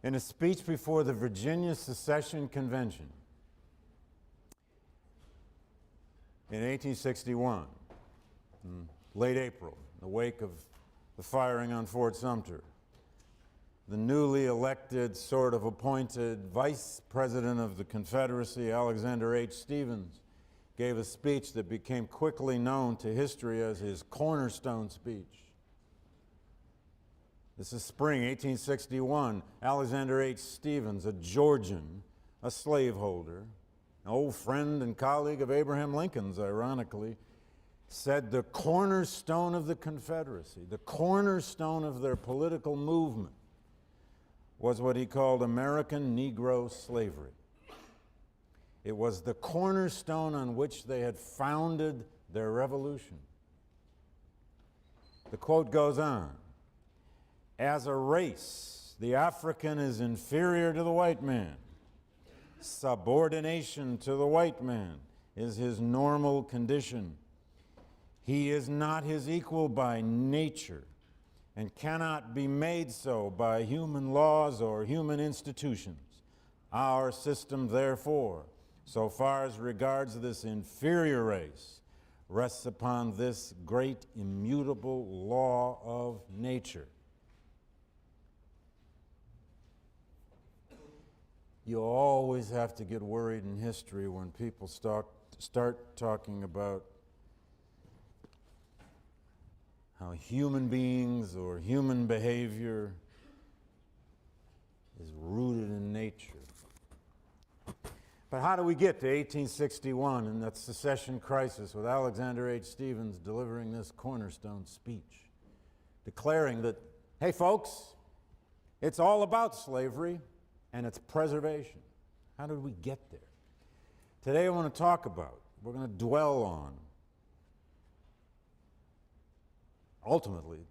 In a speech before the Virginia Secession Convention in 1861, in late April, in the wake of the firing on Fort Sumter, the newly elected, sort of appointed Vice President of the Confederacy, Alexander H. Stephens, gave a speech that became quickly known to history as his cornerstone speech. This is spring 1861. Alexander H. Stephens, a Georgian, a slaveholder, an old friend and colleague of Abraham Lincoln's, ironically, said the cornerstone of the Confederacy, the cornerstone of their political movement, was what he called American Negro slavery. It was the cornerstone on which they had founded their revolution. The quote goes on, "As a race, the African is inferior to the white man. Subordination to the white man is his normal condition. He is not his equal by nature and cannot be made so by human laws or human institutions. Our system, therefore, so far as regards this inferior race, rests upon this great immutable law of nature." You always have to get worried in history when people start talking about how human beings or human behavior is rooted in nature. But how do we get to 1861 and that secession crisis with Alexander H. Stephens delivering this cornerstone speech, declaring that, hey folks, it's all about slavery and its preservation? How did we get there? Today I want to talk about, we're going to dwell on, ultimately,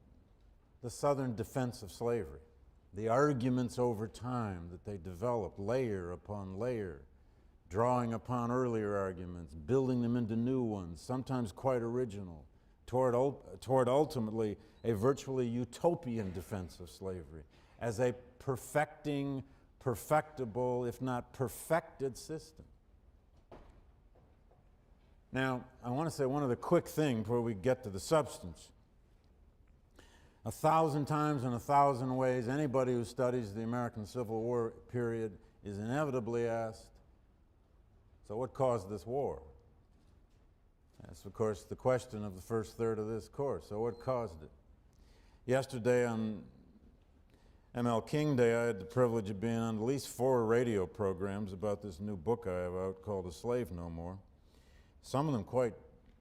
the Southern defense of slavery, the arguments over time that they developed layer upon layer, drawing upon earlier arguments, building them into new ones, sometimes quite original, toward ultimately a virtually utopian defense of slavery as a perfectible, if not perfected system. Now, I want to say one other quick thing before we get to the substance. 1,000 times in 1,000 ways, anybody who studies the American Civil War period is inevitably asked, so what caused this war? That's, of course, the question of the first third of this course. So what caused it? Yesterday on ML King Day, I had the privilege of being on at least 4 radio programs about this new book I have out called A Slave No More. Some of them quite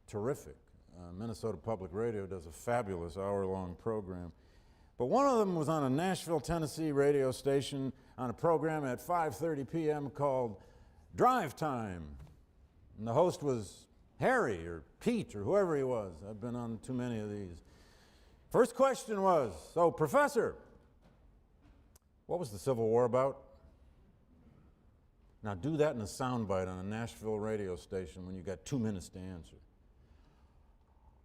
terrific. Minnesota Public Radio does a fabulous hour-long program. But one of them was on a Nashville, Tennessee radio station on a program at 5:30 p.m. called Drive Time. And the host was Harry or Pete or whoever he was. I've been on too many of these. First question was, so Professor, what was the Civil War about? Now do that in a soundbite on a Nashville radio station when you got 2 minutes to answer.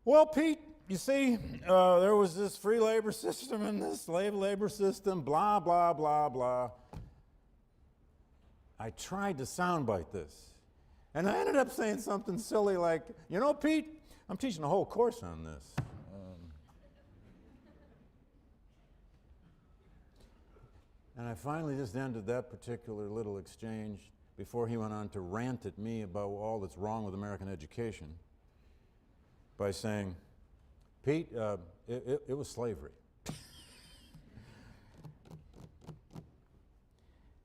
Well, Pete, you see, there was this free labor system and this slave labor system, blah, blah, blah, blah. I tried to soundbite this, and I ended up saying something silly like, you know, Pete, I'm teaching a whole course on this. And I finally just ended that particular little exchange before he went on to rant at me about all that's wrong with American education by saying, Pete, it was slavery.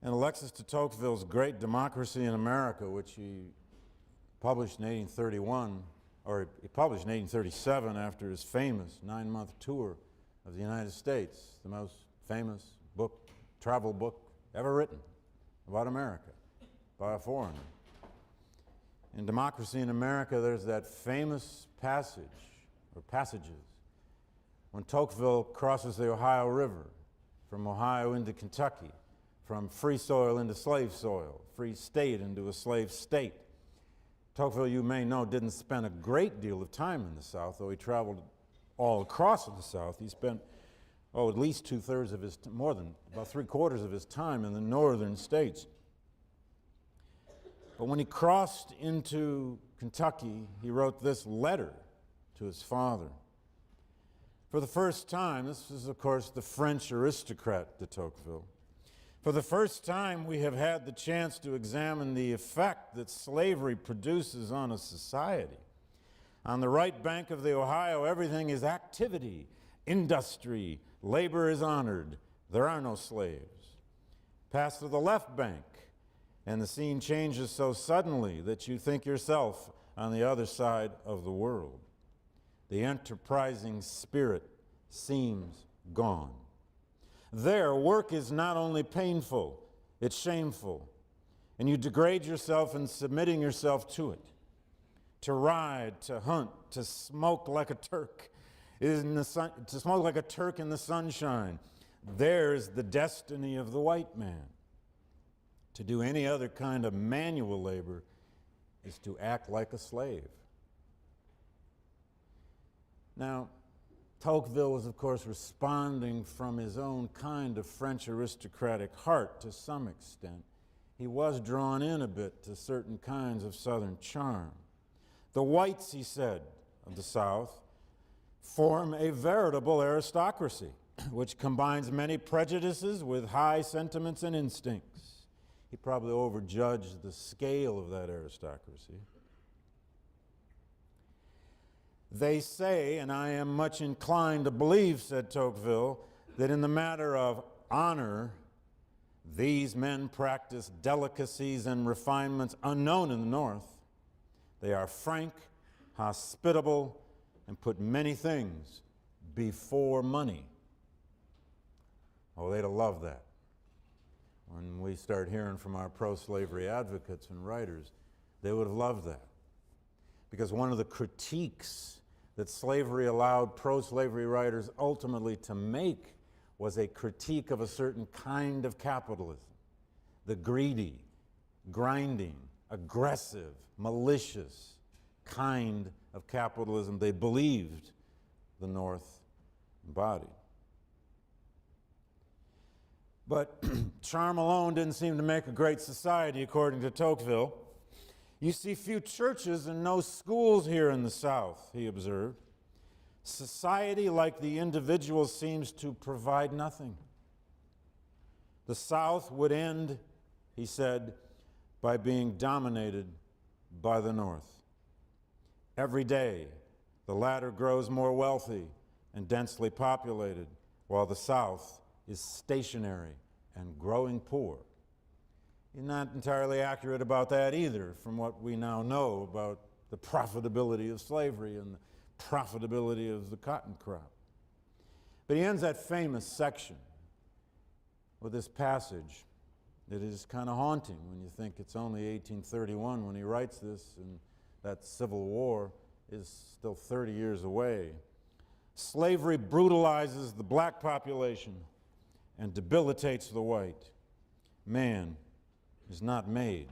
And Alexis de Tocqueville's great Democracy in America, which he published in 1831, or he published in 1837 after his famous 9-month tour of the United States, the most famous book, travel book ever written about America by a foreigner. In Democracy in America, there's that famous passage, or passages, when Tocqueville crosses the Ohio River from Ohio into Kentucky, from free soil into slave soil, free state into a slave state. Tocqueville, you may know, didn't spend a great deal of time in the South, though he traveled all across the South. He spent at least two-thirds of his, more than about three-quarters of his time in the northern states. But when he crossed into Kentucky, he wrote this letter to his father. For the first time, this is, of course, the French aristocrat de Tocqueville. For the first time, we have had the chance to examine the effect that slavery produces on a society. On the right bank of the Ohio, everything is activity, industry, labor is honored. There are no slaves. Pass to the left bank, and the scene changes so suddenly that you think yourself on the other side of the world. The enterprising spirit seems gone. There, work is not only painful, it's shameful, and you degrade yourself in submitting yourself to it. To ride, to hunt, to smoke like a Turk in the sun, to smoke like a Turk in the sunshine. There's the destiny of the white man. To do any other kind of manual labor is to act like a slave. Now, Tocqueville was, of course, responding from his own kind of French aristocratic heart to some extent. He was drawn in a bit to certain kinds of Southern charm. The whites, he said, of the South, form a veritable aristocracy, which combines many prejudices with high sentiments and instincts. He probably overjudged the scale of that aristocracy. They say, and I am much inclined to believe, said Tocqueville, that in the matter of honor, these men practice delicacies and refinements unknown in the North. They are frank, hospitable, and put many things before money. Oh, they'd have loved that. When we start hearing from our pro-slavery advocates and writers, they would have loved that. Because one of the critiques that slavery allowed pro-slavery writers ultimately to make was a critique of a certain kind of capitalism. The greedy, grinding, aggressive, malicious kind of capitalism they believed the North embodied. But charm alone didn't seem to make a great society, according to Tocqueville. You see few churches and no schools here in the South, he observed. Society, like the individual, seems to provide nothing. The South would end, he said, by being dominated by the North. Every day, the latter grows more wealthy and densely populated, while the South is stationary and growing poor. He's not entirely accurate about that either, from what we now know about the profitability of slavery and the profitability of the cotton crop. But he ends that famous section with this passage that is kind of haunting when you think it's only 1831 when he writes this, and that Civil War is still 30 years away. Slavery brutalizes the black population and debilitates the white. Man is not made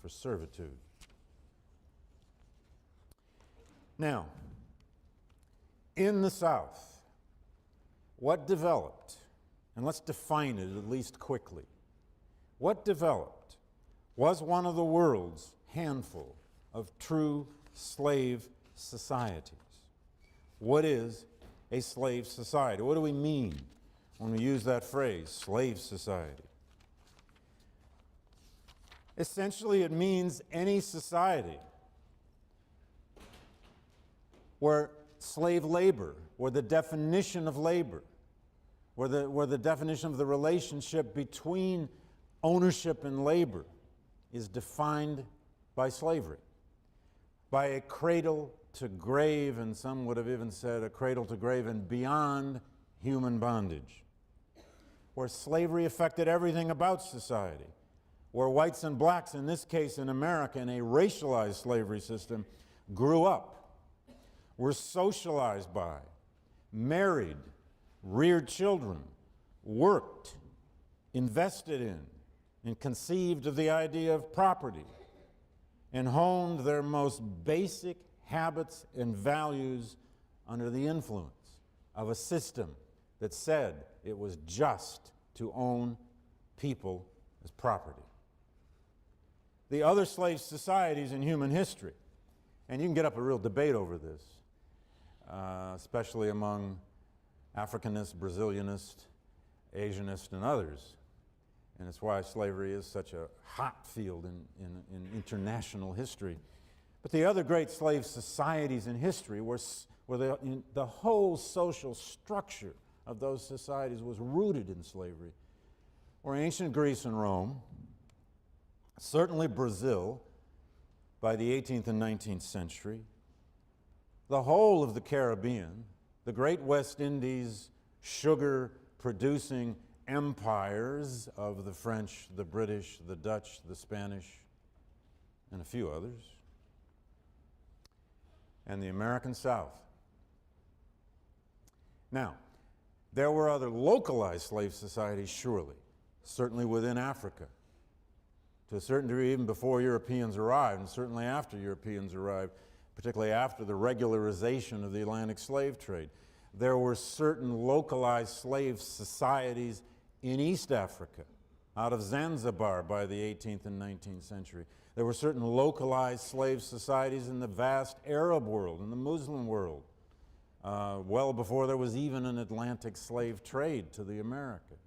for servitude. Now, in the South, what developed, and let's define it at least quickly, what developed was one of the world's handful of true slave societies. What is a slave society? What do we mean when we use that phrase, slave society? Essentially, it means any society where slave labor, or the definition of labor, where the definition of the relationship between ownership and labor is defined by slavery, by a cradle to grave, and some would have even said a cradle to grave and beyond human bondage, where slavery affected everything about society, where whites and blacks, in this case in America, in a racialized slavery system, grew up, were socialized by, married, reared children, worked, invested in, and conceived of the idea of property, and honed their most basic habits and values under the influence of a system that said it was just to own people as property. The other slave societies in human history, and you can get up a real debate over this, especially among Africanists, Brazilianists, Asianists, and others. And it's why slavery is such a hot field in international history. But the other great slave societies in history were the whole social structure of those societies was rooted in slavery, were ancient Greece and Rome, certainly Brazil by the 18th and 19th century, the whole of the Caribbean, the great West Indies sugar-producing empires of the French, the British, the Dutch, the Spanish, and a few others, and the American South. Now, there were other localized slave societies, surely, certainly within Africa, to a certain degree even before Europeans arrived, and certainly after Europeans arrived, particularly after the regularization of the Atlantic slave trade. There were certain localized slave societies in East Africa, out of Zanzibar by the 18th and 19th century. There were certain localized slave societies in the vast Arab world, in the Muslim world, well before there was even an Atlantic slave trade to the Americas.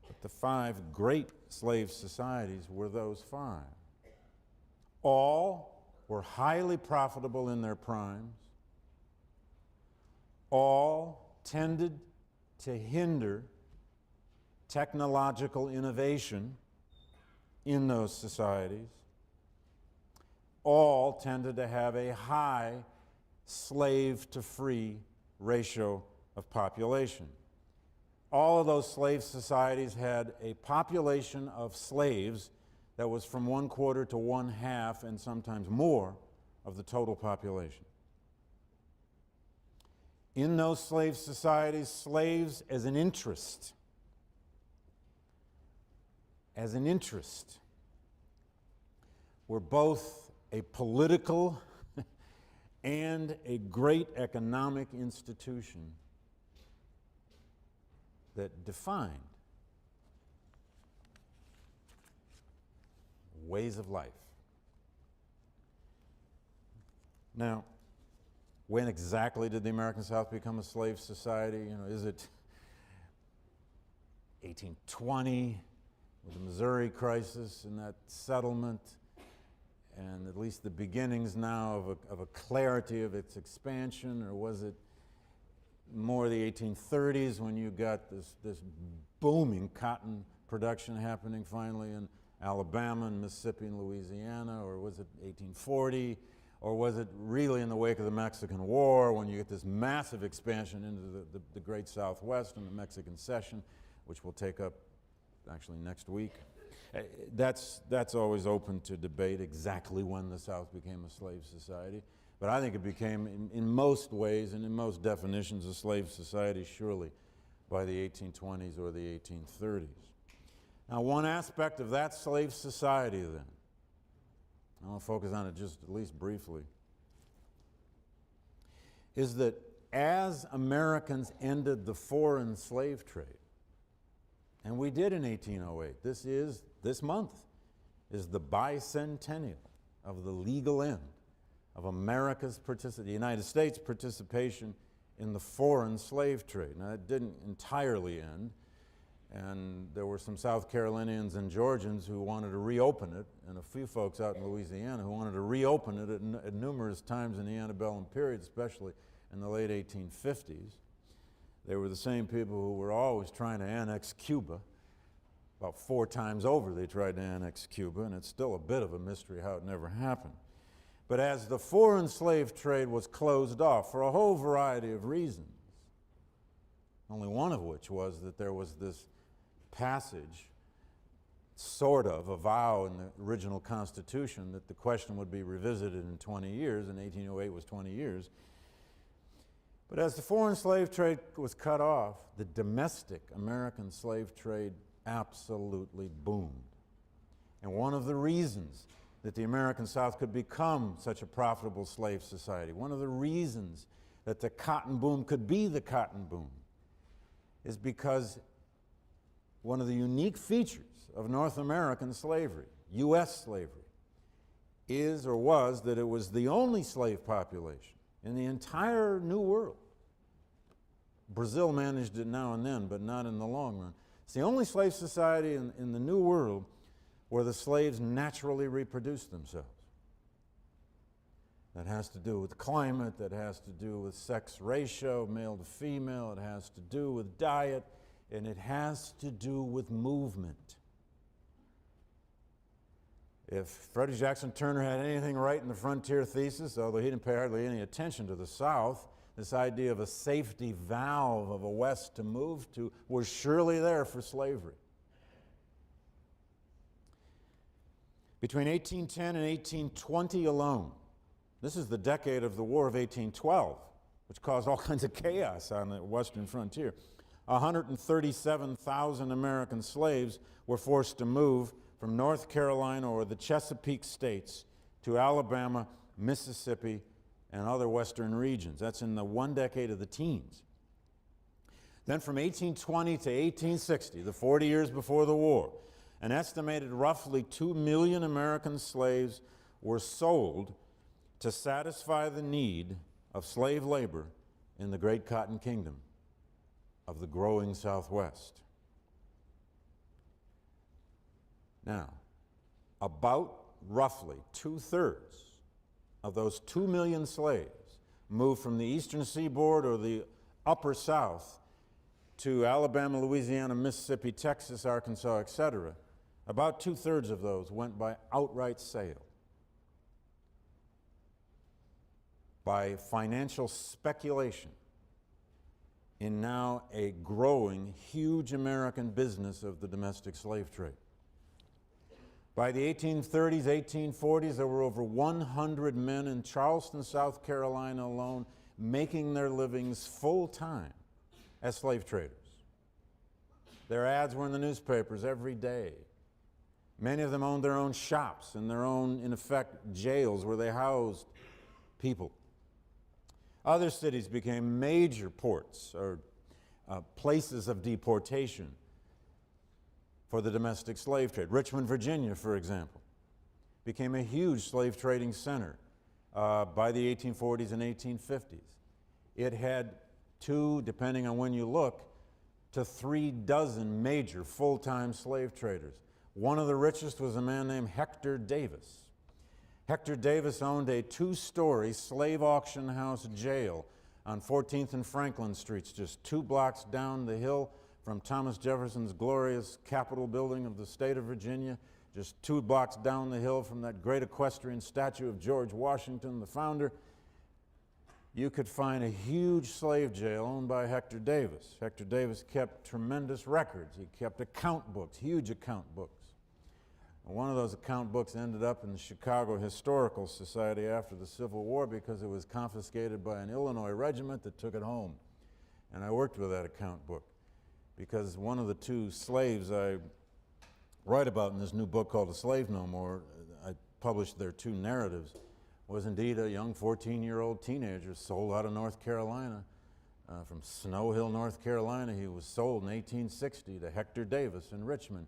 But the five great slave societies were those five. All were highly profitable in their primes. All tended to hinder technological innovation in those societies. All tended to have a high slave-to-free ratio of population. All of those slave societies had a population of slaves that was from 1/4 to 1/2 and sometimes more of the total population. In those slave societies, slaves as an interest, were both a political and a great economic institution that defined ways of life. Now, when exactly did the American South become a slave society? You know, is it 1820 with the Missouri crisis and that settlement, and at least the beginnings now of a clarity of its expansion, or was it more the 1830s when you got this booming cotton production happening finally in Alabama and Mississippi and Louisiana, or was it 1840? Or was it really in the wake of the Mexican War when you get this massive expansion into the great Southwest and the Mexican Cession, which we'll take up actually next week? That's always open to debate, exactly when the South became a slave society. But I think it became, in most ways and in most definitions, a slave society surely by the 1820s or the 1830s. Now, one aspect of that slave society then, I want to focus on it just at least briefly, is that as Americans ended the foreign slave trade, and we did in 1808, this month is the bicentennial of the legal end of America's the United States' participation in the foreign slave trade. Now, it didn't entirely end, and there were some South Carolinians and Georgians who wanted to reopen it, and a few folks out in Louisiana who wanted to reopen it at numerous times in the antebellum period, especially in the late 1850s. They were the same people who were always trying to annex Cuba. About 4 times over they tried to annex Cuba, and it's still a bit of a mystery how it never happened. But as the foreign slave trade was closed off for a whole variety of reasons, only one of which was that there was this passage, sort of, a vow in the original Constitution that the question would be revisited in 20 years, and 1808 was 20 years. But as the foreign slave trade was cut off, the domestic American slave trade absolutely boomed. And one of the reasons that the American South could become such a profitable slave society, one of the reasons that the cotton boom could be the cotton boom is because one of the unique features of North American slavery, U.S. slavery, is or was that it was the only slave population in the entire New World. Brazil managed it now and then, but not in the long run. It's the only slave society in the New World where the slaves naturally reproduced themselves. That has to do with climate, that has to do with sex ratio, male to female, it has to do with diet, and it has to do with movement. If Freddie Jackson Turner had anything right in the frontier thesis, although he didn't pay hardly any attention to the South, this idea of a safety valve of a West to move to was surely there for slavery. Between 1810 and 1820 alone, this is the decade of the War of 1812, which caused all kinds of chaos on the western frontier. 137,000 American slaves were forced to move from North Carolina or the Chesapeake states to Alabama, Mississippi, and other western regions. That's in the one decade of the teens. Then from 1820 to 1860, the 40 years before the war, an estimated roughly 2 million American slaves were sold to satisfy the need of slave labor in the great cotton kingdom of the growing Southwest. Now, about roughly 2/3 of those 2 million slaves moved from the eastern seaboard or the upper South to Alabama, Louisiana, Mississippi, Texas, Arkansas, etc. About 2/3 of those went by outright sale, by financial speculation in now a growing, huge American business of the domestic slave trade. By the 1830s, 1840s, there were over 100 men in Charleston, South Carolina alone, making their livings full-time as slave traders. Their ads were in the newspapers every day. Many of them owned their own shops and their own, in effect, jails where they housed people. Other cities became major ports or places of deportation for the domestic slave trade. Richmond, Virginia, for example, became a huge slave trading center by the 1840s and 1850s. It had 2, depending on when you look, to 3 dozen major full-time slave traders. One of the richest was a man named Hector Davis. Hector Davis owned a 2-story slave auction house jail on 14th and Franklin Streets, just 2 blocks down the hill from Thomas Jefferson's glorious Capitol building of the state of Virginia, just 2 blocks down the hill from that great equestrian statue of George Washington, the founder. You could find a huge slave jail owned by Hector Davis. Hector Davis kept tremendous records. He kept account books, huge account books. One of those account books ended up in the Chicago Historical Society after the Civil War because it was confiscated by an Illinois regiment that took it home. And I worked with that account book because one of the 2 slaves I write about in this new book called A Slave No More, I published their 2 narratives, was indeed a young 14-year-old teenager sold out of North Carolina. From Snow Hill, North Carolina, he was sold in 1860 to Hector Davis in Richmond.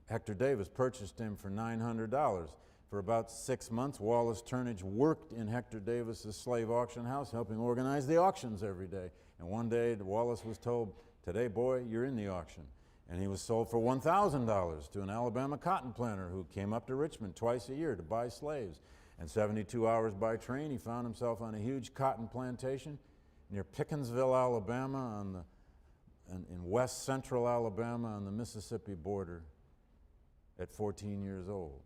Hector Davis purchased him for $900. For about 6 months, Wallace Turnage worked in Hector Davis's slave auction house, helping organize the auctions every day. And one day, Wallace was told, "Today, boy, you're in the auction." And he was sold for $1,000 to an Alabama cotton planter who came up to Richmond twice a year to buy slaves. And 72 hours by train, he found himself on a huge cotton plantation near Pickensville, Alabama, in west central Alabama on the Mississippi border at 14 years old.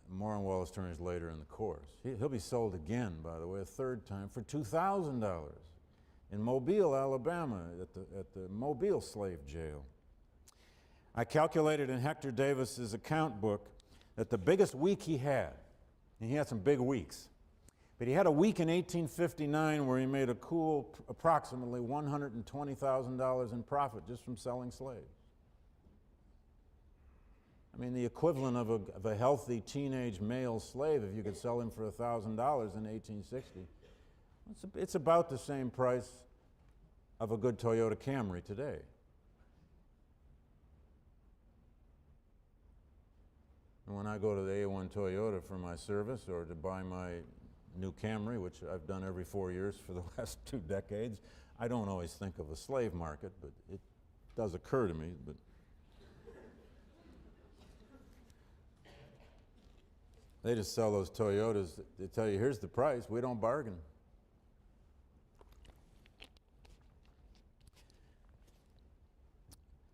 More on Wallace Turnage later in the course. He'll be sold again, by the way, a 3rd time for $2,000 in Mobile, Alabama, at the Mobile slave jail. I calculated in Hector Davis's account book that the biggest week he had, and he had some big weeks, but he had a week in 1859 where he made a cool approximately $120,000 in profit just from selling slaves. I mean, the equivalent of a healthy teenage male slave, if you could sell him for $1,000 in 1860, it's about the same price of a good Toyota Camry today. And when I go to the A1 Toyota for my service or to buy my new Camry, which I've done every 4 years for the last 2 decades, I don't always think of a slave market, but it does occur to me. But they just sell those Toyotas. They tell you, here's the price. We don't bargain.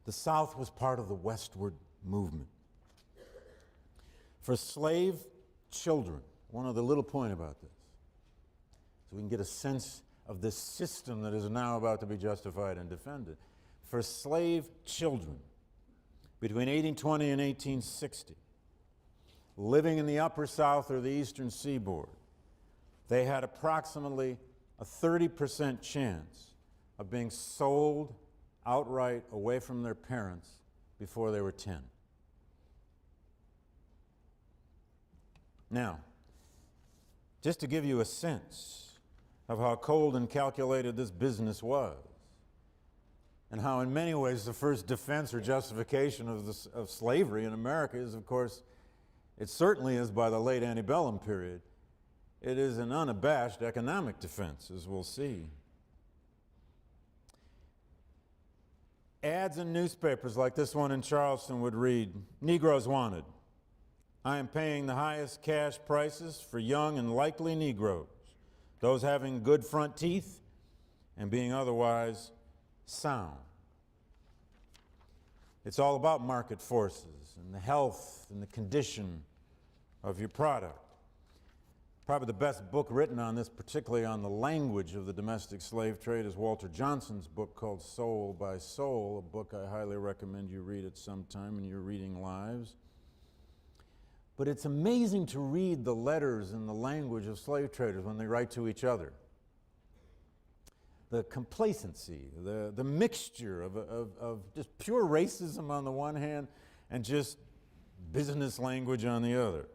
The South was part of the westward movement. For slave children, one other little point about this, so we can get a sense of this system that is now about to be justified and defended. For slave children, between 1820 and 1860, living in the upper South or the eastern seaboard, they had approximately a 30% chance of being sold outright away from their parents before they were 10. Now, just to give you a sense of how cold and calculated this business was, and how in many ways the first defense or justification of slavery in America is, of course, it certainly is by the late antebellum period, it is an unabashed economic defense, as we'll see. Ads in newspapers like this one in Charleston would read, "Negroes wanted. I am paying the highest cash prices for young and likely Negroes, those having good front teeth and being otherwise sound." It's all about market forces and the health and the condition of your product. Probably the best book written on this, particularly on the language of the domestic slave trade, is Walter Johnson's book called Soul by Soul, a book I highly recommend you read at some time in your reading lives. But it's amazing to read the letters and the language of slave traders when they write to each other. The complacency, the mixture of just pure racism on the one hand and just business language on the other.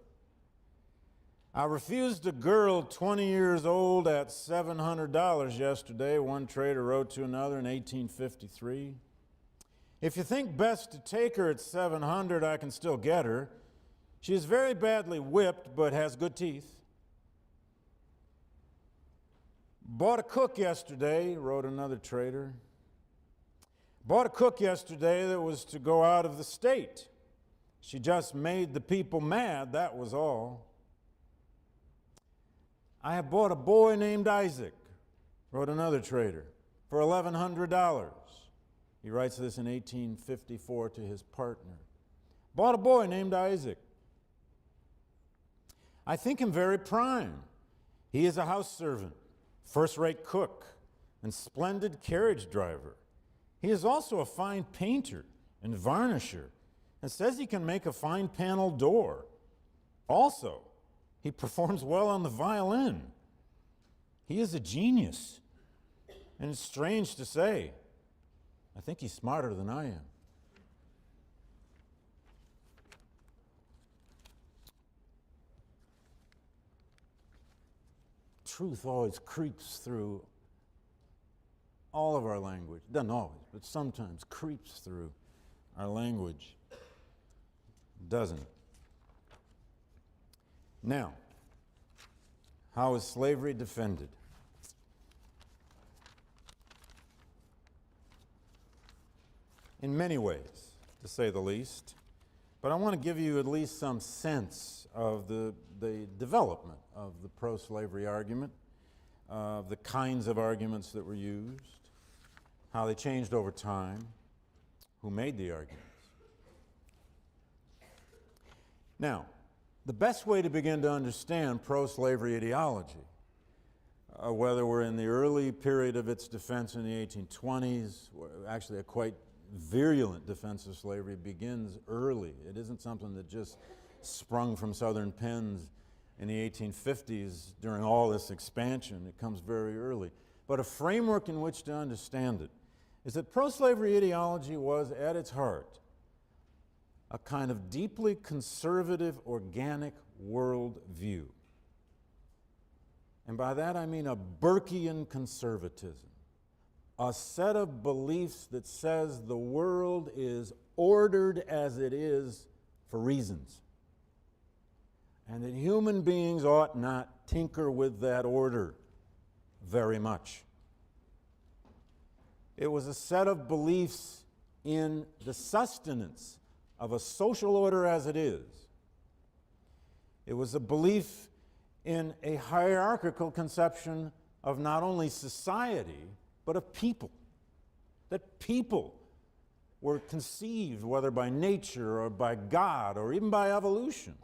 "I refused a girl 20 years old at $700 yesterday," one trader wrote to another in 1853. "If you think best to take her at $700, I can still get her. She is very badly whipped, but has good teeth." "Bought a cook yesterday," wrote another trader. "Bought a cook yesterday that was to go out of the state. She just made the people mad, that was all." "I have bought a boy named Isaac," wrote another trader, "for $1,100. He writes this in 1854 to his partner. "Bought a boy named Isaac. I think him very prime. He is a house servant, first-rate cook, and splendid carriage driver. He is also a fine painter and varnisher, and says he can make a fine panel door. Also, he performs well on the violin. He is a genius, and it's strange to say, I think he's smarter than I am." Truth always creeps through all of our language. Doesn't always, but sometimes creeps through our language. Doesn't it? Now, how is slavery defended? In many ways, to say the least. But I want to give you at least some sense of the development of the pro-slavery argument, of the kinds of arguments that were used, how they changed over time, who made the arguments. Now, the best way to begin to understand pro-slavery ideology, whether we're in the early period of its defense in the 1820s, actually a quite virulent defense of slavery begins early. It isn't something that just sprung from Southern pens in the 1850s during all this expansion. It comes very early. But a framework in which to understand it is that pro-slavery ideology was, at its heart, a kind of deeply conservative, organic worldview. And by that I mean a Burkean conservatism, a set of beliefs that says the world is ordered as it is for reasons, and that human beings ought not tinker with that order very much. It was a set of beliefs in the sustenance of a social order as it is. It was a belief in a hierarchical conception of not only society, but of people. That people were conceived, whether by nature or by God or even by evolution,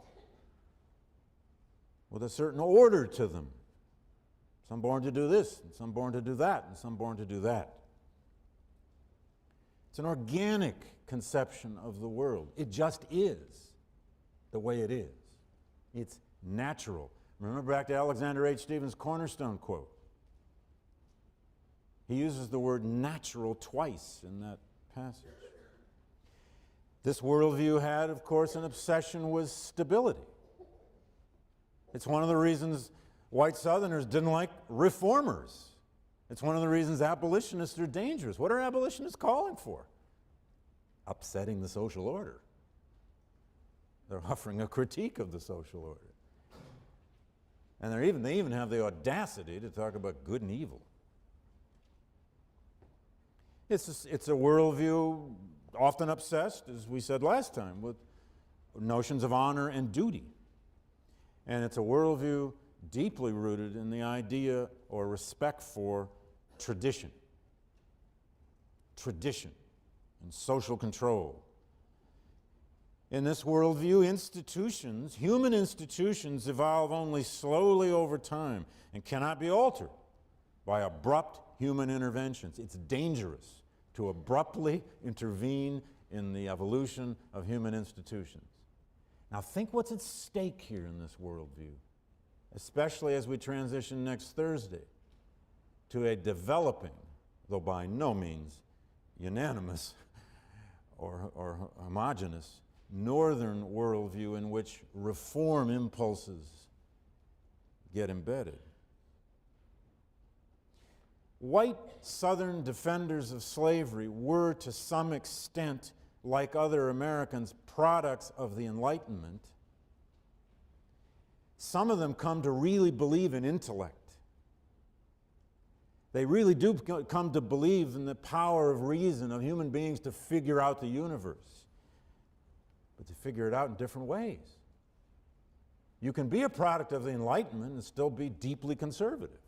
with a certain order to them. Some born to do this, and some born to do that, and some born to do that. It's an organic conception of the world. It just is the way it is. It's natural. Remember back to Alexander H. Stevens' cornerstone quote. He uses the word natural twice in that passage. This worldview had, of course, an obsession with stability. It's one of the reasons white Southerners didn't like reformers. It's one of the reasons abolitionists are dangerous. What are abolitionists calling for? Upsetting the social order. They're offering a critique of the social order. And they even have the audacity to talk about good and evil. It's a worldview often obsessed, as we said last time, with notions of honor and duty. And it's a worldview deeply rooted in the idea or respect for tradition. Tradition and social control. In this worldview, institutions, human institutions, evolve only slowly over time and cannot be altered by abrupt human interventions. It's dangerous to abruptly intervene in the evolution of human institutions. Now think what's at stake here in this worldview, especially as we transition next Thursday to a developing, though by no means unanimous or homogeneous, northern worldview in which reform impulses get embedded. White Southern defenders of slavery were, to some extent, like other Americans, products of the Enlightenment. Some of them come to really believe in intellect. They really do come to believe in the power of reason, of human beings to figure out the universe, but to figure it out in different ways. You can be a product of the Enlightenment and still be deeply conservative.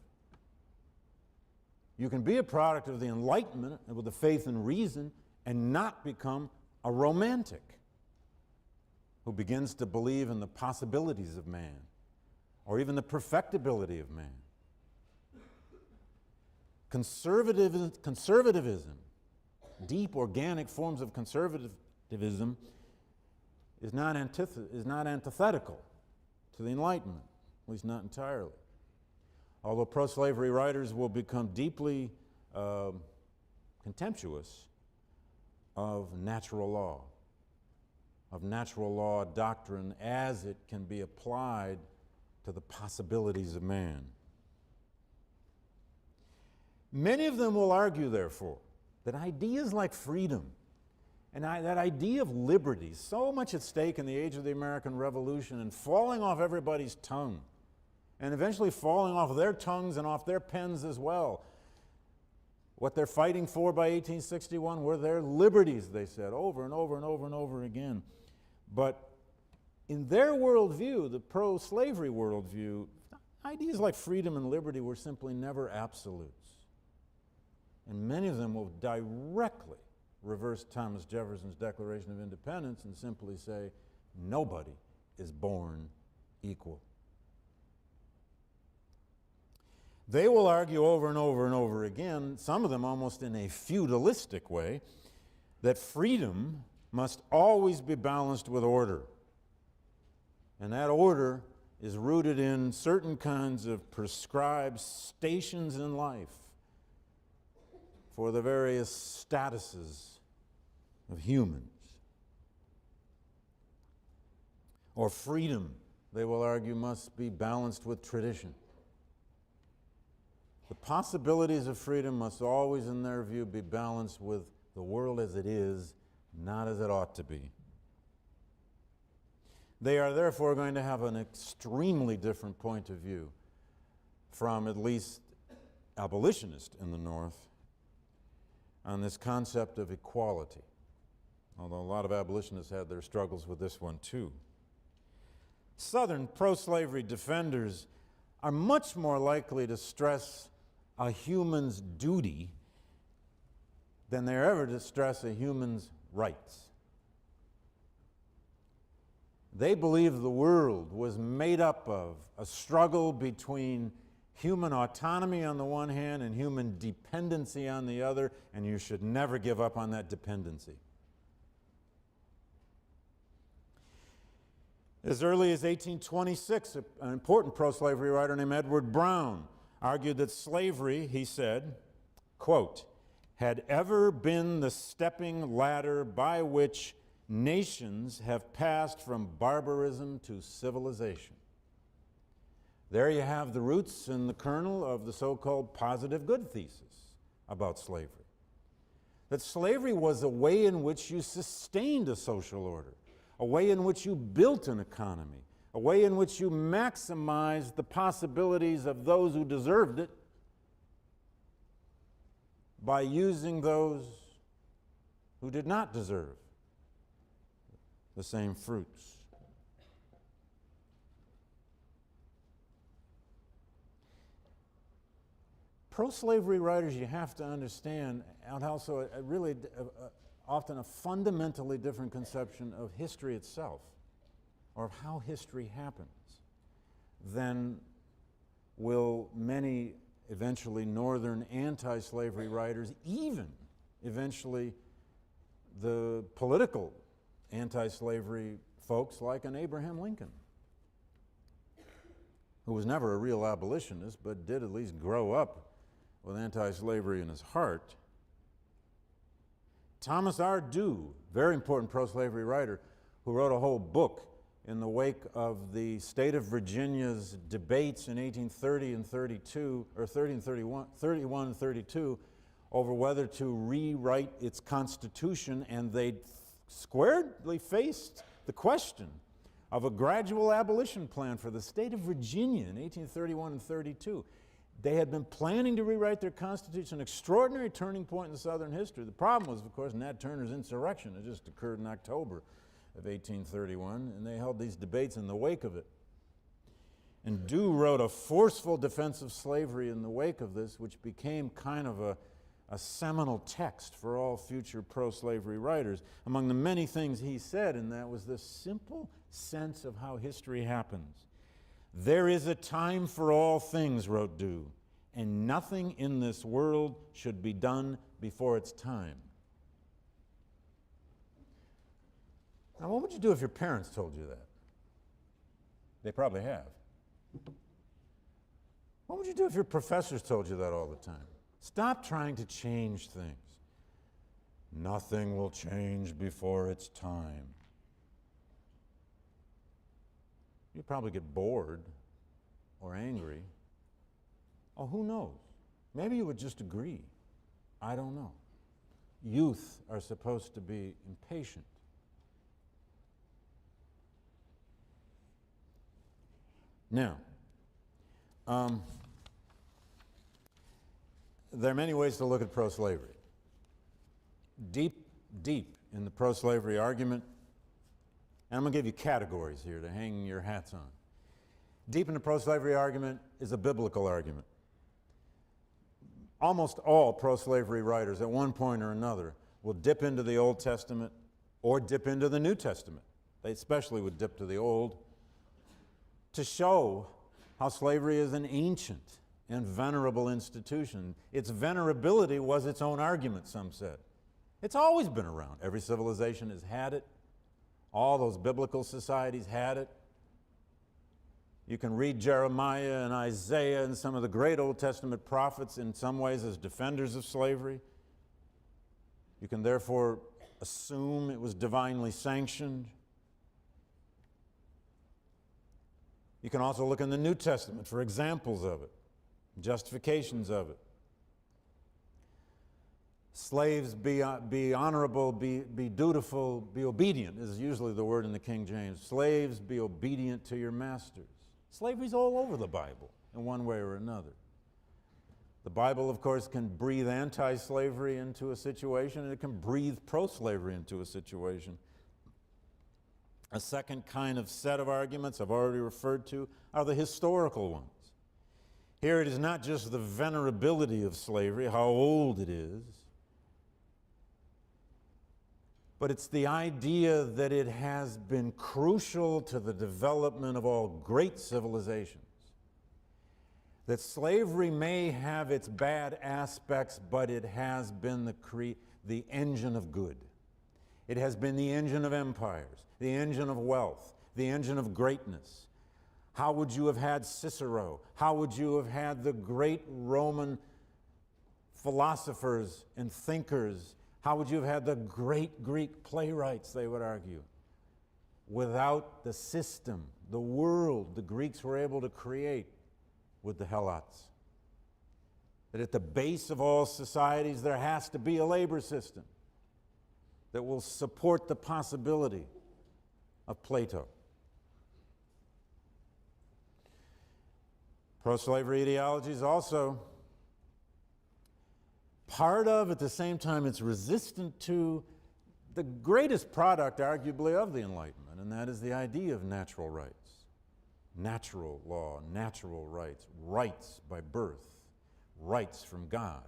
You can be a product of the Enlightenment with a faith in reason and not become a romantic who begins to believe in the possibilities of man or even the perfectibility of man. Conservatism, deep organic forms of conservatism, is not antithetical to the Enlightenment, at least not entirely. Although pro-slavery writers will become deeply contemptuous of natural law doctrine as it can be applied to the possibilities of man. Many of them will argue, therefore, that ideas like freedom and that idea of liberty, so much at stake in the age of the American Revolution and falling off everybody's tongue, and eventually falling off their tongues and off their pens as well. What they're fighting for by 1861 were their liberties, they said, over and over and over and over again. But in their worldview, the pro-slavery worldview, ideas like freedom and liberty were simply never absolutes. And many of them will directly reverse Thomas Jefferson's Declaration of Independence and simply say, nobody is born equal. They will argue over and over and over again, some of them almost in a feudalistic way, that freedom must always be balanced with order. And that order is rooted in certain kinds of prescribed stations in life for the various statuses of humans. or freedom, they will argue, must be balanced with tradition. The possibilities of freedom must always, in their view, be balanced with the world as it is, not as it ought to be. They are therefore going to have an extremely different point of view from at least abolitionists in the North on this concept of equality, although a lot of abolitionists had their struggles with this one too. Southern pro-slavery defenders are much more likely to stress a human's duty than they're ever to stress a human's rights. They believe the world was made up of a struggle between human autonomy on the one hand and human dependency on the other, and you should never give up on that dependency. As early as 1826, an important pro-slavery writer named Edward Brown argued that slavery, he said, quote, had ever been the stepping ladder by which nations have passed from barbarism to civilization. There you have the roots and the kernel of the so-called positive good thesis about slavery. That slavery was a way in which you sustained a social order, a way in which you built an economy, a way in which you maximized the possibilities of those who deserved it by using those who did not deserve the same fruits. Pro-slavery writers, you have to understand, and also often a fundamentally different conception of history itself, or of how history happens, than will many eventually northern anti-slavery writers, even eventually the political anti-slavery folks like an Abraham Lincoln, who was never a real abolitionist but did at least grow up with anti-slavery in his heart. Thomas R. Dew, very important pro-slavery writer, who wrote a whole book in the wake of the state of Virginia's debates in 1830 and 32, or 31 and 32, over whether to rewrite its constitution, and they squarely faced the question of a gradual abolition plan for the state of Virginia in 1831 and 32. They had been planning to rewrite their constitution, an extraordinary turning point in Southern history. The problem was, of course, Nat Turner's insurrection. It just occurred in October of 1831, and they held these debates in the wake of it. And Dew wrote a forceful defense of slavery in the wake of this, which became kind of a seminal text for all future pro-slavery writers. Among the many things he said in that was this simple sense of how history happens. There is a time for all things, wrote Dew, and nothing in this world should be done before its time. Now, what would you do if your parents told you that? They probably have. What would you do if your professors told you that all the time? Stop trying to change things. Nothing will change before its time. You'd probably get bored or angry. Oh, who knows? Maybe you would just agree. I don't know. Youth are supposed to be impatient. Now, there are many ways to look at pro-slavery. Deep in the pro-slavery argument, and I'm going to give you categories here to hang your hats on. Deep in the pro-slavery argument is a biblical argument. Almost all pro-slavery writers at one point or another will dip into the Old Testament or dip into the New Testament. They especially would dip to the Old to show how slavery is an ancient and venerable institution. Its venerability was its own argument, some said. It's always been around. Every civilization has had it. All those biblical societies had it. You can read Jeremiah and Isaiah and some of the great Old Testament prophets in some ways as defenders of slavery. You can therefore assume it was divinely sanctioned. You can also look in the New Testament for examples of it, justifications of it. Slaves, be honorable, be dutiful, be obedient is usually the word in the King James. Slaves, be obedient to your masters. Slavery's all over the Bible in one way or another. The Bible, of course, can breathe anti-slavery into a situation, and it can breathe pro-slavery into a situation. A second kind of set of arguments I've already referred to are the historical ones. Here it is not just the venerability of slavery, how old it is, but it's the idea that it has been crucial to the development of all great civilizations. That slavery may have its bad aspects, but it has been the engine of good. It has been the engine of empires, the engine of wealth, the engine of greatness. How would you have had Cicero? How would you have had the great Roman philosophers and thinkers? How would you have had the great Greek playwrights, they would argue? Without the system, the world the Greeks were able to create with the Helots. That at the base of all societies there has to be a labor system that will support the possibility of Plato. Pro-slavery ideology is also part of, at the same time, it's resistant to the greatest product, arguably, of the Enlightenment, and that is the idea of natural rights. Natural law, natural rights, rights by birth, rights from God,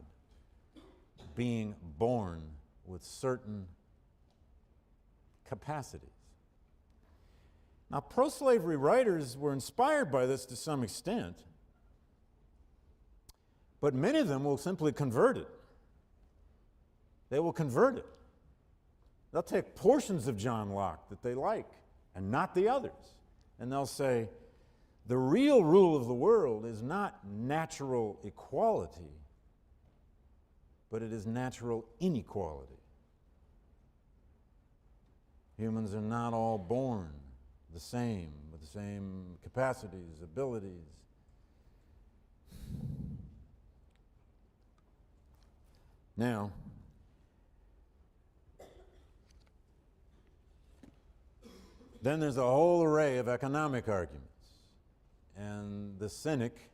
being born with certain capacities. Now, pro-slavery writers were inspired by this to some extent, but many of them will simply convert it. They will convert it. They'll take portions of John Locke that they like and not the others, and they'll say, the real rule of the world is not natural equality, but it is natural inequality. Humans are not all born the same, with the same capacities, abilities. Now, then there's a whole array of economic arguments. And the cynic,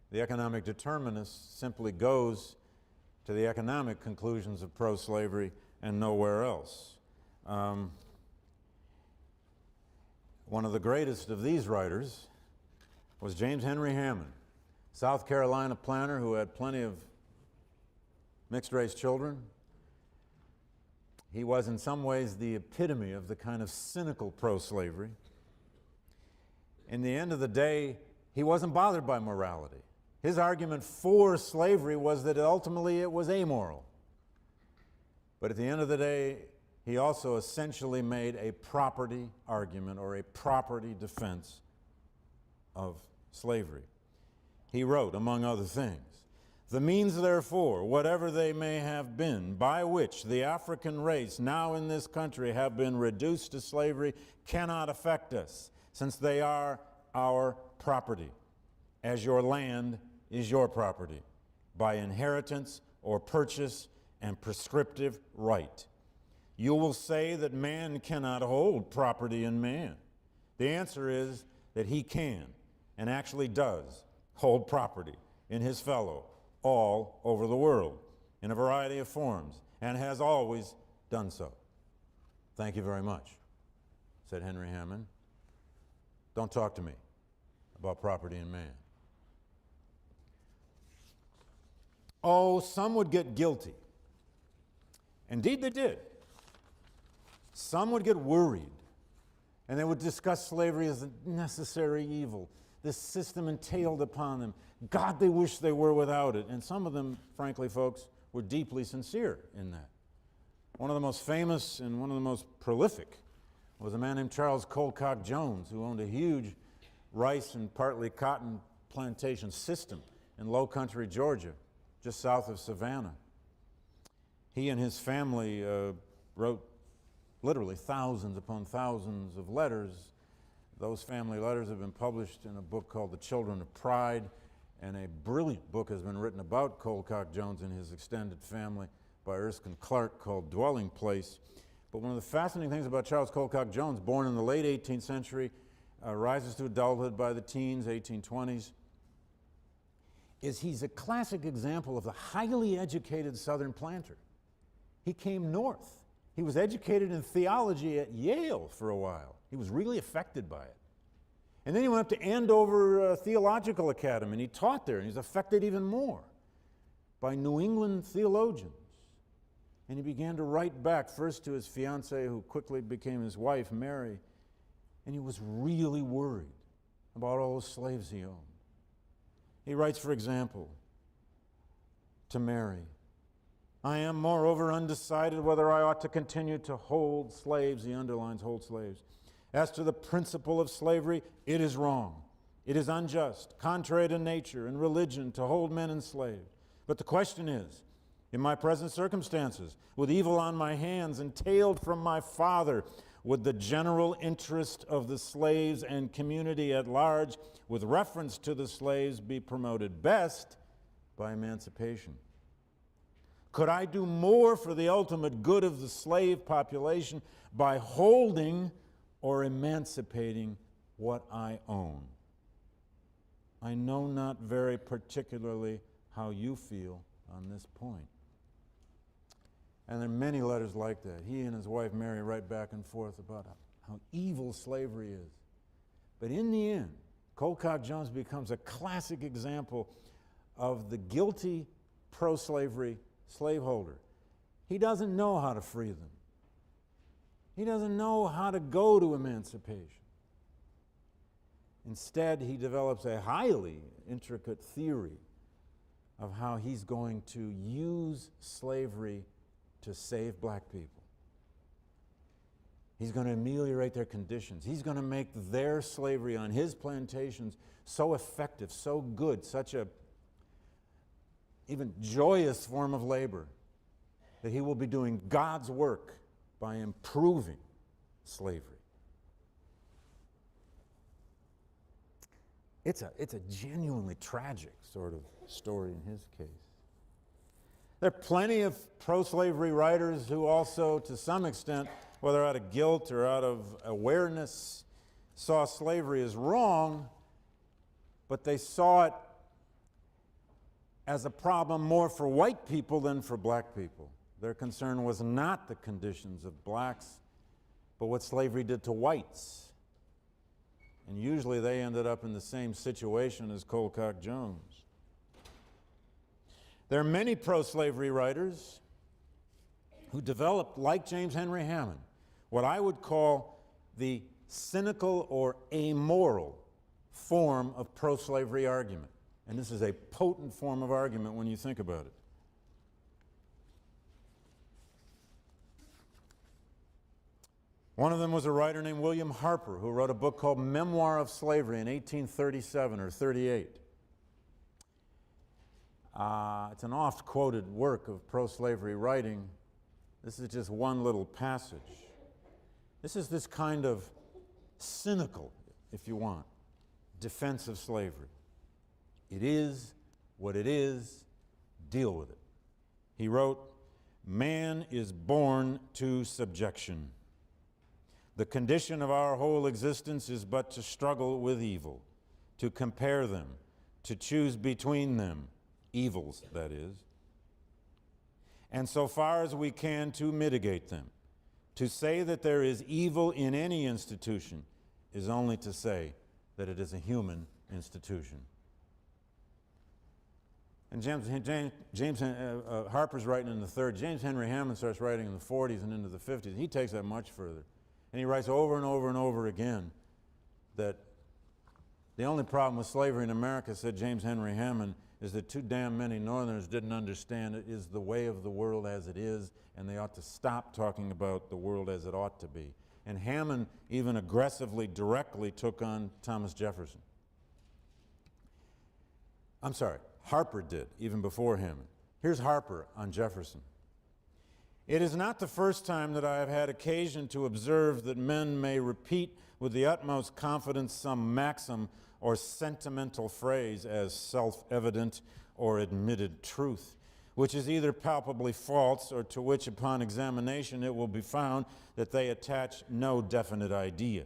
the economic determinist, simply goes to the economic conclusions of pro-slavery and nowhere else. One of the greatest of these writers was James Henry Hammond, South Carolina planter who had plenty of mixed-race children. He was in some ways the epitome of the kind of cynical pro-slavery. In the end of the day, he wasn't bothered by morality. His argument for slavery was that ultimately it was amoral. But at the end of the day, he also essentially made a property argument or a property defense of slavery. He wrote, among other things, "The means, therefore, whatever they may have been, by which the African race now in this country have been reduced to slavery, cannot affect us, since they are our property, as your land is your property, by inheritance or purchase and prescriptive right. You will say that man cannot hold property in man. The answer is that he can, and actually does, hold property in his fellow all over the world, in a variety of forms, and has always done so." "Thank you very much," said Henry Hammond. "Don't talk to me about property in man." Oh, some would get guilty. Indeed they did. Some would get worried, and they would discuss slavery as a necessary evil. This system entailed upon them. God, they wish they were without it. And some of them, frankly, folks, were deeply sincere in that. One of the most famous and one of the most prolific was a man named Charles Colcock Jones, who owned a huge rice and partly cotton plantation system in low country Georgia, just south of Savannah. He and his family wrote literally thousands upon thousands of letters Those family letters have been published in a book called The Children of Pride, and a brilliant book has been written about Colcock Jones and his extended family by Erskine Clark called Dwelling Place. But one of the fascinating things about Charles Colcock Jones, born in the late 18th century, rises to adulthood by the teens, 1820s, is he's a classic example of the highly educated Southern planter. He came north. He was educated in theology at Yale for a while. He was really affected by it. And then he went up to Andover Theological Academy, and he taught there, and he's affected even more by New England theologians. And he began to write back, first to his fiancée, who quickly became his wife, Mary, and he was really worried about all those slaves he owned. He writes, for example, to Mary, I am, moreover, undecided whether I ought to continue to hold slaves, he underlines hold slaves. As to the principle of slavery, it is wrong. It is unjust, contrary to nature and religion to hold men enslaved. But the question is, in my present circumstances, with evil on my hands, entailed from my father, would the general interest of the slaves and community at large, with reference to the slaves, be promoted best by emancipation? Could I do more for the ultimate good of the slave population by holding or emancipating what I own? I know not very particularly how you feel on this point. And there are many letters like that. He and his wife Mary write back and forth about how evil slavery is. But in the end, Colcock Jones becomes a classic example of the guilty pro-slavery slaveholder. He doesn't know how to free them. He doesn't know how to go to emancipation. Instead, he develops a highly intricate theory of how he's going to use slavery to save black people. He's going to ameliorate their conditions. He's going to make their slavery on his plantations so effective, so good, such a even joyous form of labor, that he will be doing God's work by improving slavery. It's a genuinely tragic sort of story in his case. There are plenty of pro-slavery writers who also, to some extent, whether out of guilt or out of awareness, saw slavery as wrong, but they saw it as a problem more for white people than for black people. Their concern was not the conditions of blacks, but what slavery did to whites. And usually they ended up in the same situation as Colcock Jones. There are many pro-slavery writers who developed, like James Henry Hammond, what I would call the cynical or amoral form of pro-slavery argument. And this is a potent form of argument when you think about it. One of them was a writer named William Harper, who wrote a book called Memoir of Slavery in 1837 or 38. It's an oft-quoted work of pro-slavery writing. This is just one little passage. This is this kind of cynical, if you want, defense of slavery. It is what it is, deal with it. He wrote, "Man is born to subjection. The condition of our whole existence is but to struggle with evil, to compare them, to choose between them, evils, that is, and so far as we can to mitigate them. To say that there is evil in any institution is only to say that it is a human institution." And Harper's writing in the 30s. James Henry Hammond starts writing in the 40s and into the 50s. He takes that much further. And he writes over and over and over again that the only problem with slavery in America, said James Henry Hammond, is that too damn many Northerners didn't understand it is the way of the world as it is, and they ought to stop talking about the world as it ought to be. And Hammond even aggressively, directly took on Thomas Jefferson. I'm sorry, Harper did, even before Hammond. Here's Harper on Jefferson. It is not the first time that I have had occasion to observe that men may repeat with the utmost confidence some maxim or sentimental phrase as self-evident or admitted truth, which is either palpably false or to which, upon examination, it will be found that they attach no definite idea.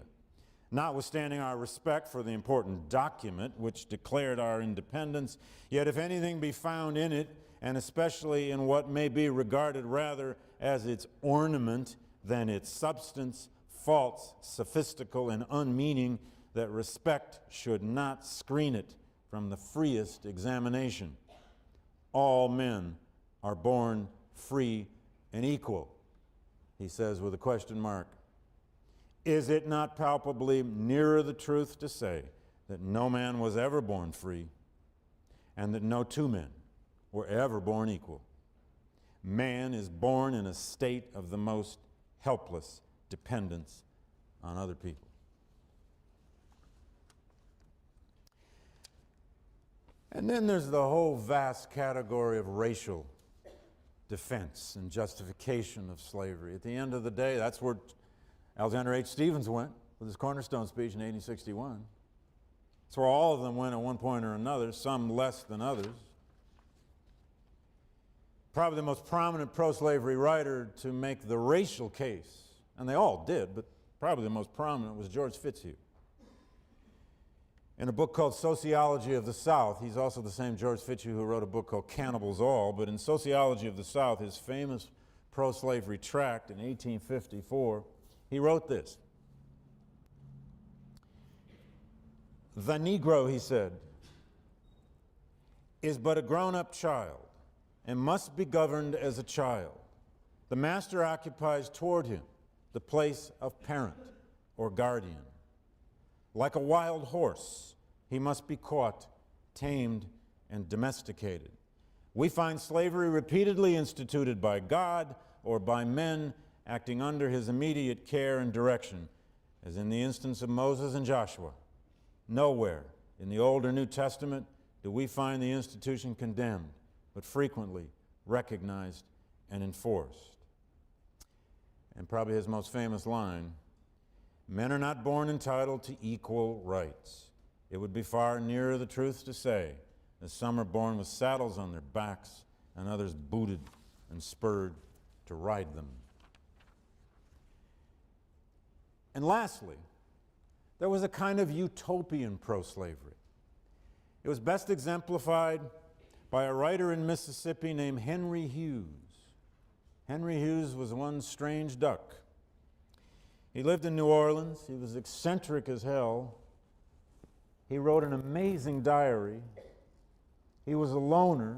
Notwithstanding our respect for the important document which declared our independence, yet if anything be found in it, and especially in what may be regarded rather as its ornament than its substance, false, sophistical, and unmeaning, that respect should not screen it from the freest examination. All men are born free and equal, he says with a question mark. Is it not palpably nearer the truth to say that no man was ever born free and that no two men were ever born equal? Man is born in a state of the most helpless dependence on other people. And then there's the whole vast category of racial defense and justification of slavery. At the end of the day, that's where Alexander H. Stephens went with his cornerstone speech in 1861. That's where all of them went at one point or another, some less than others. Probably the most prominent pro-slavery writer to make the racial case, and they all did, but probably the most prominent was George Fitzhugh. In a book called Sociology of the South, he's also the same George Fitzhugh who wrote a book called Cannibals All, but in Sociology of the South, his famous pro-slavery tract in 1854, he wrote this. The Negro, he said, is but a grown-up child and must be governed as a child. The master occupies toward him the place of parent or guardian. Like a wild horse, he must be caught, tamed, and domesticated. We find slavery repeatedly instituted by God or by men acting under his immediate care and direction, as in the instance of Moses and Joshua. Nowhere in the Old or New Testament do we find the institution condemned, but frequently recognized and enforced. And probably his most famous line, men are not born entitled to equal rights. It would be far nearer the truth to say that some are born with saddles on their backs and others booted and spurred to ride them. And lastly, there was a kind of utopian pro-slavery. It was best exemplified by a writer in Mississippi named Henry Hughes. Henry Hughes was one strange duck. He lived in New Orleans. He was eccentric as hell. He wrote an amazing diary. He was a loner.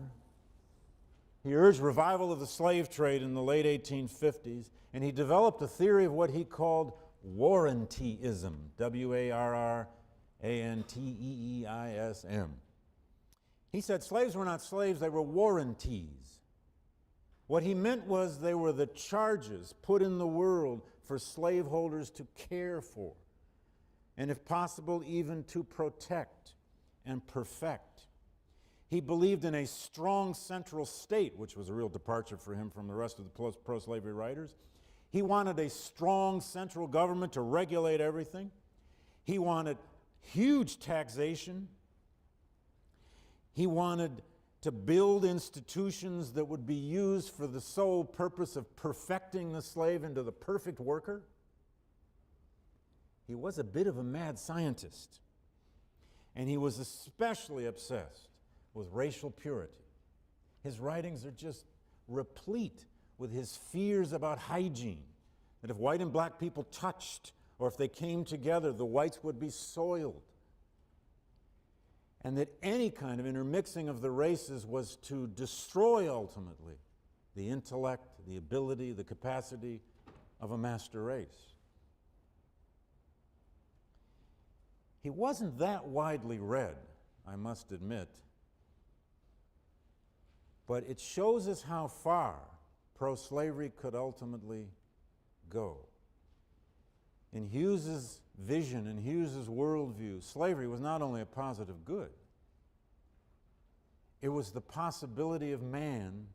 He urged revival of the slave trade in the late 1850s, and he developed a theory of what he called warrantyism, W-A-R-R-A-N-T-E-E-I-S-M. He said slaves were not slaves, they were warranties. What he meant was they were the charges put in the world for slaveholders to care for, and if possible, even to protect and perfect. He believed in a strong central state, which was a real departure for him from the rest of the pro-slavery writers. He wanted a strong central government to regulate everything. He wanted huge taxation. He wanted to build institutions that would be used for the sole purpose of perfecting the slave into the perfect worker. He was a bit of a mad scientist, and he was especially obsessed with racial purity. His writings are just replete with his fears about hygiene, that if white and black people touched, or if they came together, the whites would be soiled, and that any kind of intermixing of the races was to destroy, ultimately, the intellect, the ability, the capacity of a master race. He wasn't that widely read, I must admit, but it shows us how far pro-slavery could ultimately go. In Hughes's vision, in Hughes's worldview, slavery was not only a positive good, it was the possibility of man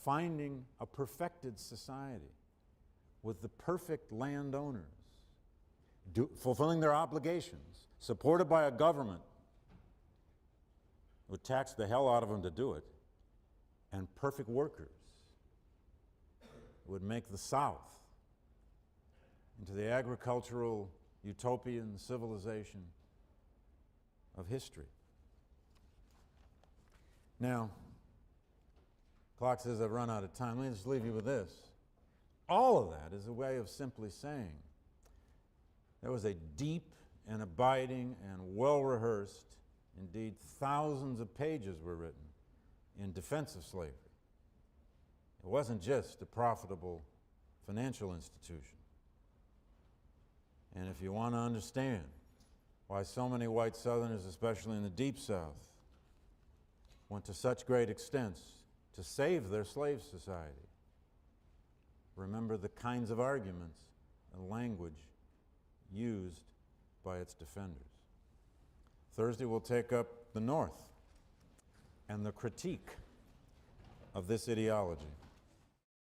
finding a perfected society with the perfect landowners, fulfilling their obligations, supported by a government who would tax the hell out of them to do it, and perfect workers who would make the South into the agricultural utopian civilization of history. Now, clock says I've run out of time. Let me just leave you with this. All of that is a way of simply saying there was a deep and abiding and well-rehearsed, indeed thousands of pages were written in defense of slavery. It wasn't just a profitable financial institution. And if you want to understand why so many white Southerners, especially in the Deep South, went to such great extents to save their slave society, remember the kinds of arguments and language used by its defenders. Thursday we'll take up the North and the critique of this ideology.